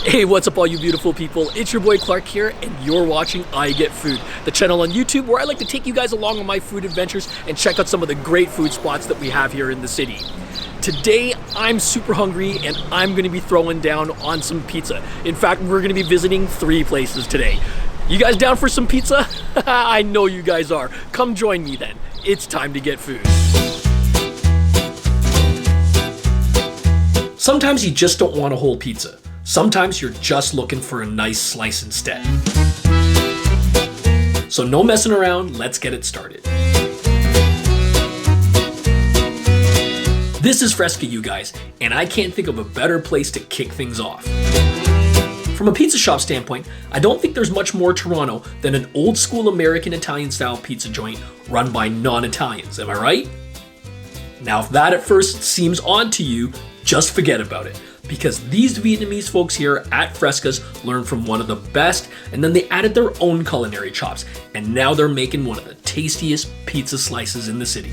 Hey, what's up all you beautiful people? It's your boy Clark here and you're watching I Get Food, the channel on YouTube where I like to take you guys along on my food adventures and check out some of the great food spots that we have here in the city. Today, I'm super hungry and I'm gonna be throwing down on some pizza. In fact, we're gonna be visiting 3 places today. You guys down for some pizza? I know you guys are. Come join me then. It's time to get food. Sometimes you just don't want a whole pizza. Sometimes you're just looking for a nice slice instead. So no messing around, let's get it started. This is Fresca, you guys, and I can't think of a better place to kick things off. From a pizza shop standpoint, I don't think there's much more Toronto than an old school American Italian style pizza joint run by non-Italians, am I right? Now if that at first seems odd to you, just forget about it. Because these Vietnamese folks here at Fresca's learned from one of the best, and then they added their own culinary chops, and now they're making one of the tastiest pizza slices in the city.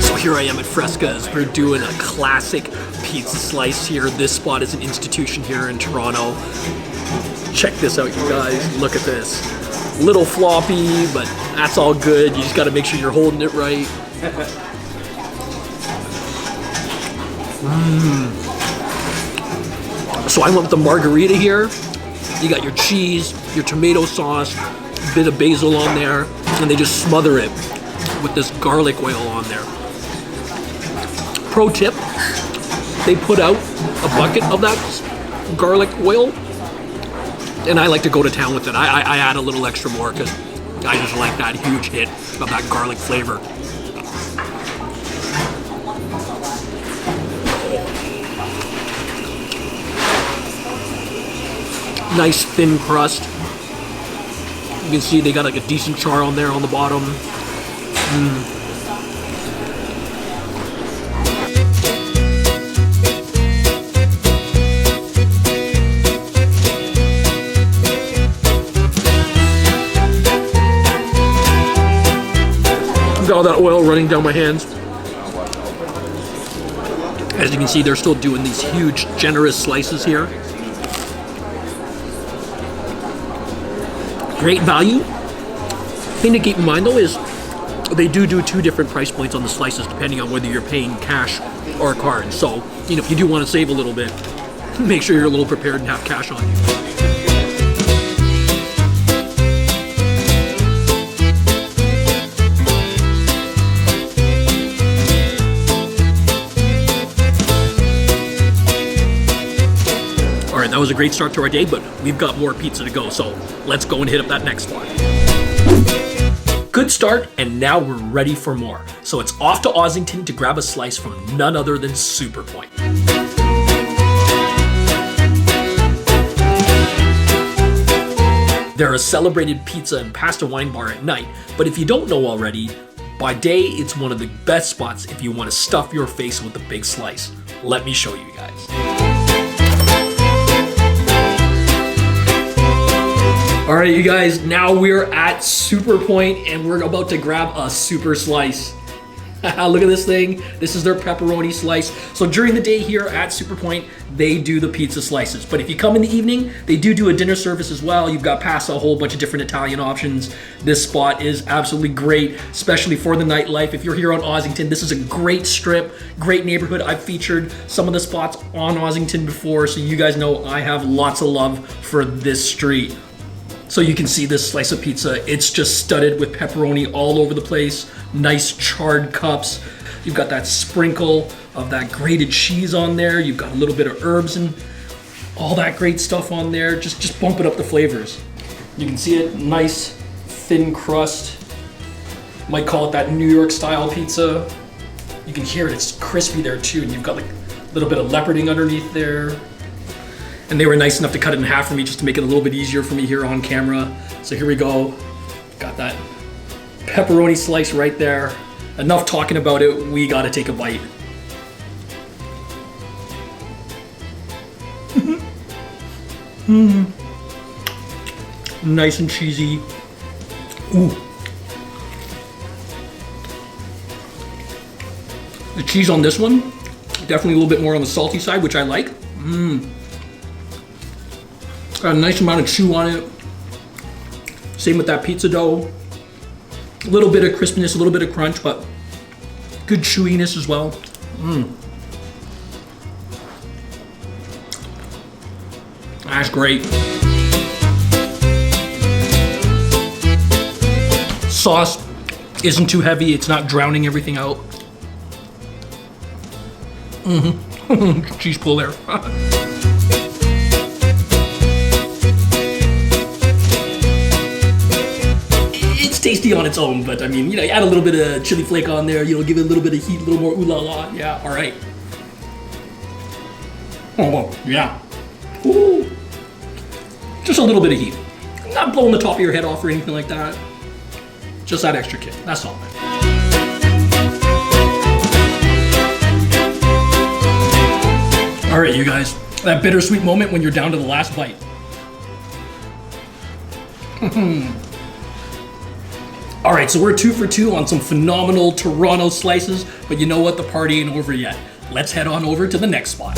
So here I am at Fresca's. We're doing a classic pizza slice here. This spot is an institution here in Toronto. Check this out, you guys. Look at this. Little floppy, but that's all good. You just got to make sure you're holding it right. So I went with the Magherita here. You got your cheese, your tomato sauce, a bit of basil on there, and they just smother it with this garlic oil on there. Pro tip, they put out a bucket of that garlic oil, and I like to go to town with it. I add a little extra more because I just like that huge hit of that garlic flavor. Nice thin crust. You can see they got like a decent char on there on the bottom. Got all that oil running down my hands. As you can see, they're still doing these huge, generous slices here. Great value. Thing to keep in mind though is they do 2 different price points on the slices depending on whether you're paying cash or card. So, you know, if you do want to save a little bit, make sure you're a little prepared and have cash on you. That was a great start to our day, but we've got more pizza to go, so let's go and hit up that next spot. Good start, and now we're ready for more. So it's off to Ossington to grab a slice from none other than Superpoint. They're a celebrated pizza and pasta wine bar at night, but if you don't know already, by day it's one of the best spots if you want to stuff your face with a big slice. Let me show you guys. All right, you guys, now we're at Superpoint and we're about to grab a super slice. Look at this thing. This is their pepperoni slice. So during the day here at Superpoint, they do the pizza slices. But if you come in the evening, they do a dinner service as well. You've got past a whole bunch of different Italian options. This spot is absolutely great, especially for the nightlife. If you're here on Ossington, this is a great strip, great neighborhood. I've featured some of the spots on Ossington before, so you guys know I have lots of love for this street. So you can see this slice of pizza, it's just studded with pepperoni all over the place, nice charred cups. You've got that sprinkle of that grated cheese on there. You've got a little bit of herbs and all that great stuff on there. Just bumping up the flavors. You can see it, nice thin crust. Might call it that New York style pizza. You can hear it, it's crispy there too. And you've got like a little bit of leoparding underneath there. And they were nice enough to cut it in half for me just to make it a little bit easier for me here on camera. So here we go. Got that pepperoni slice right there. Enough talking about it, we gotta take a bite. Nice and cheesy. Ooh. The cheese on this one, definitely a little bit more on the salty side, which I like. Got a nice amount of chew on it. Same with that pizza dough. A little bit of crispiness, a little bit of crunch, but good chewiness as well. That's great. Sauce isn't too heavy. It's not drowning everything out. Cheese pull there. It's tasty on its own, but I mean, you know, you add a little bit of chili flake on there, you know, give it a little bit of heat, a little more ooh la la. Yeah, all right. Oh, yeah. Ooh. Just a little bit of heat. Not blowing the top of your head off or anything like that. Just that extra kick. That's all. All right, you guys. That bittersweet moment when you're down to the last bite. All right, so we're 2 for 2 on some phenomenal Toronto slices, but you know what? The party ain't over yet. Let's head on over to the next spot.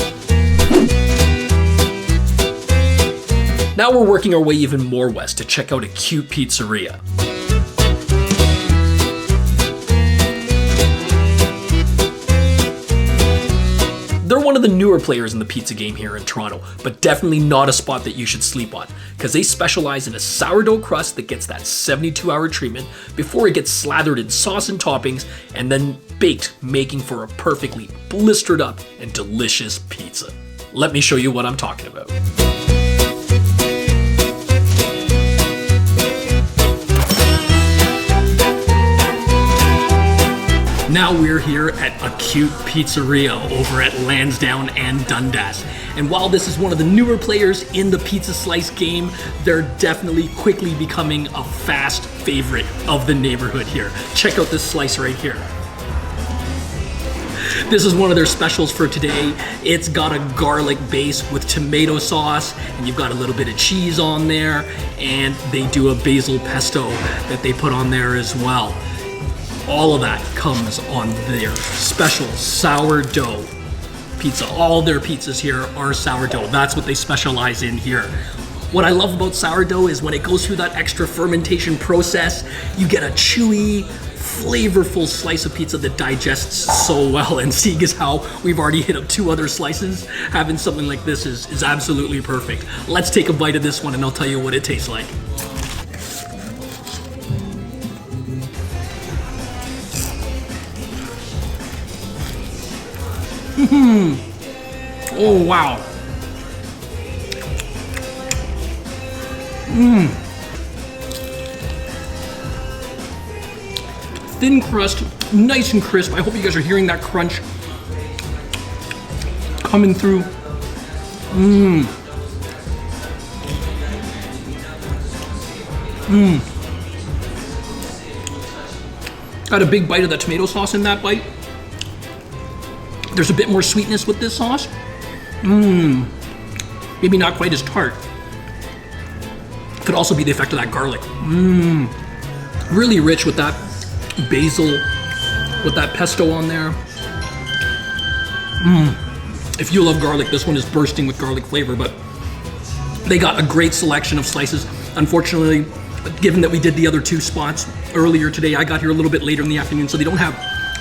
Now we're working our way even more west to check out Acute Pizzeria. They're one of the newer players in the pizza game here in Toronto, but definitely not a spot that you should sleep on, because they specialize in a sourdough crust that gets that 72-hour treatment before it gets slathered in sauce and toppings and then baked, making for a perfectly blistered up and delicious pizza. Let me show you what I'm talking about. Now we're here at Acute Pizzeria over at Lansdowne and Dundas. And while this is one of the newer players in the pizza slice game, they're definitely quickly becoming a fast favorite of the neighborhood here. Check out this slice right here. This is one of their specials for today. It's got a garlic base with tomato sauce, and you've got a little bit of cheese on there, and they do a basil pesto that they put on there as well. All of that comes on their special sourdough pizza. All their pizzas here are sourdough. That's what they specialize in here. What I love about sourdough is when it goes through that extra fermentation process, you get a chewy, flavorful slice of pizza that digests so well. And seeing as how we've already hit up 2 other slices, having something like this is absolutely perfect. Let's take a bite of this one and I'll tell you what it tastes like. Oh, wow. Thin crust, nice and crisp. I hope you guys are hearing that crunch coming through. Got a big bite of the tomato sauce in that bite. There's a bit more sweetness with this sauce. Maybe not quite as tart. Could also be the effect of that garlic. Really rich with that basil, with that pesto on there. If you love garlic, this one is bursting with garlic flavor, but they got a great selection of slices. Unfortunately, given that we did the other 2 spots earlier today, I got here a little bit later in the afternoon, so they don't have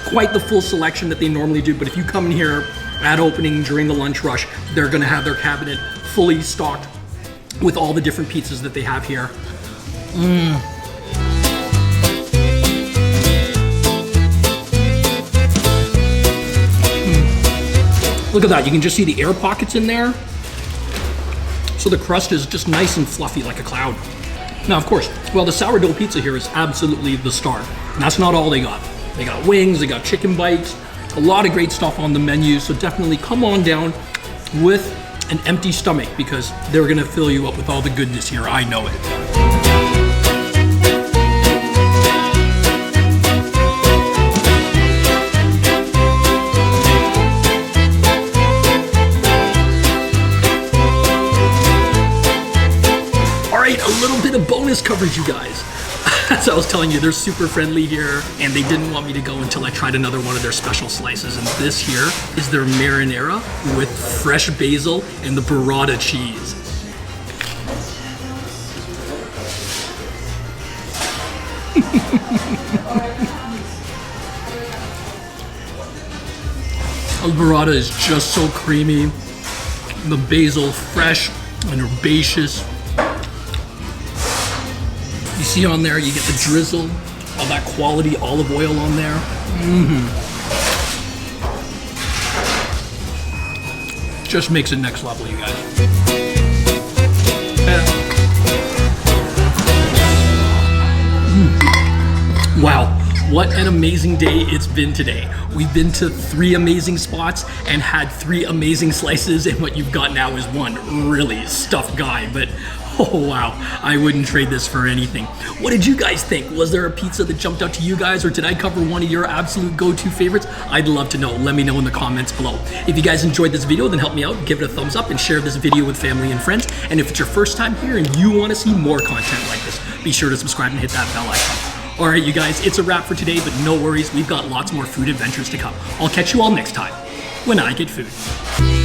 quite the full selection that they normally do. But if you come in here at opening during the lunch rush, they're gonna have their cabinet fully stocked with all the different pizzas that they have here. Look at that, you can just see the air pockets in there. So the crust is just nice and fluffy like a cloud. Now, of course, well, the sourdough pizza here is absolutely the star. And that's not all they got. They got wings, they got chicken bites, a lot of great stuff on the menu. So definitely come on down with an empty stomach because they're gonna fill you up with all the goodness here, I know it. All right, a little bit of bonus coverage, you guys. As I was telling you, they're super friendly here, and they didn't want me to go until I tried another one of their special slices. And this here is their marinara with fresh basil and the burrata cheese. The burrata is just so creamy. The basil fresh and herbaceous. You see on there, you get the drizzle of that quality olive oil on there. Just makes it next level, you guys. Wow, what an amazing day it's been today. We've been to 3 amazing spots and had 3 amazing slices, and what you've got now is one really stuffed guy, but oh wow, I wouldn't trade this for anything. What did you guys think? Was there a pizza that jumped out to you guys, or did I cover one of your absolute go-to favorites? I'd love to know. Let me know in the comments below. If you guys enjoyed this video, then help me out, give it a thumbs up, and share this video with family and friends. And if it's your first time here and you want to see more content like this, be sure to subscribe and hit that bell icon. All right, you guys, it's a wrap for today, but no worries, we've got lots more food adventures to come. I'll catch you all next time when I get food.